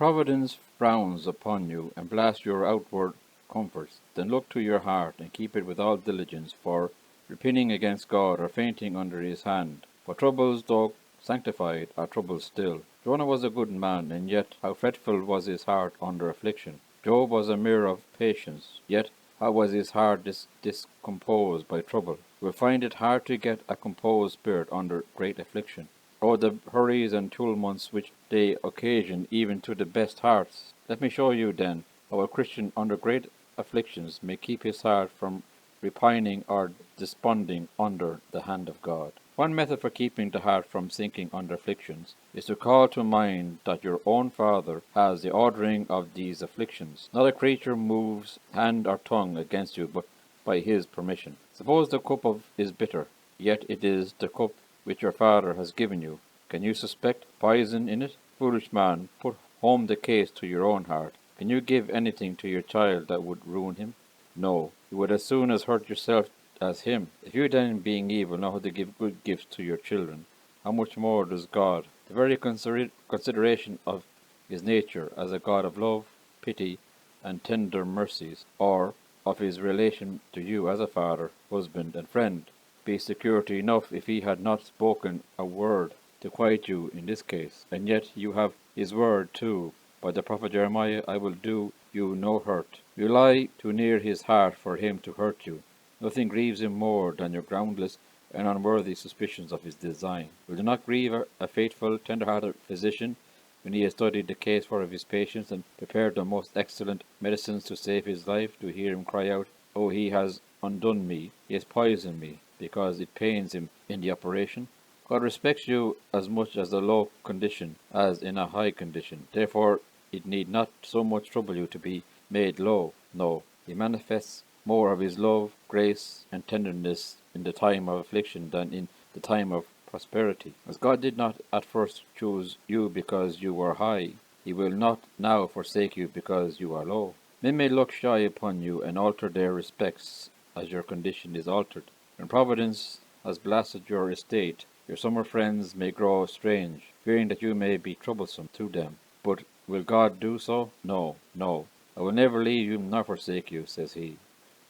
providence frowns upon you and blasts your outward comforts, then look to your heart and keep it with all diligence, for repining against God or fainting under his hand. For troubles, though sanctified, are troubles still. Jonah was a good man, and yet how fretful was his heart under affliction. Job was a mirror of patience, yet how was his heart discomposed by trouble. You will find it hard to get a composed spirit under great affliction. Oh, the hurries and tumults which they occasion even to the best hearts! Let me show you, then, how a Christian under great afflictions may keep his heart from repining or desponding under the hand of God. One method for keeping the heart from sinking under afflictions is to call to mind that your own Father has the ordering of these afflictions. Not a creature moves hand or tongue against you but by his permission. Suppose the cup is bitter, yet it is the cup which your Father has given you. Can you suspect poison in it? Foolish man, put home the case to your own heart. Can you give anything to your child that would ruin him? No, you would as soon as hurt yourself as him. If you then, being evil, know how to give good gifts to your children, how much more does God? The very consideration of his nature as a God of love, pity, and tender mercies, or of his relation to you as a father, husband, and friend, be security enough if he had not spoken a word to quiet you in this case. And yet you have his word too. By the prophet Jeremiah, I will do you no hurt. You lie too near his heart for him to hurt you. Nothing grieves him more than your groundless and unworthy suspicions of his design. Will you not grieve a faithful, tender-hearted physician when he has studied the case for of his patients and prepared the most excellent medicines to save his life, to hear him cry out, "Oh, he has undone me, he has poisoned me," because it pains him in the operation? God respects you as much as a low condition as in a high condition. Therefore, it need not so much trouble you to be made low. No, he manifests more of his love, grace, and tenderness in the time of affliction than in the time of prosperity. As God did not at first choose you because you were high, he will not now forsake you because you are low. Men may look shy upon you and alter their respects as your condition is altered. When Providence has blasted your estate, your summer friends may grow strange, fearing that you may be troublesome to them. But will God do so? No, no. I will never leave you nor forsake you, says he.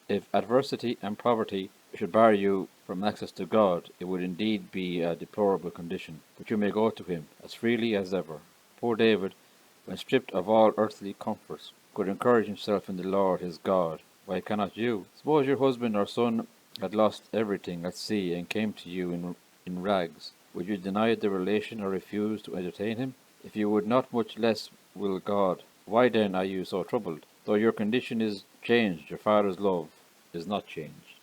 If adversity and poverty should bar you from access to God, it would indeed be a deplorable condition, but you may go to him as freely as ever. Poor David, when stripped of all earthly comforts, could encourage himself in the Lord his God. Why cannot you? Suppose your husband or son had lost everything at sea and came to you in rags. Would you deny the relation or refuse to entertain him? If you would not, much less will God. Why then are you so troubled? Though your condition is changed, your Father's love is not changed.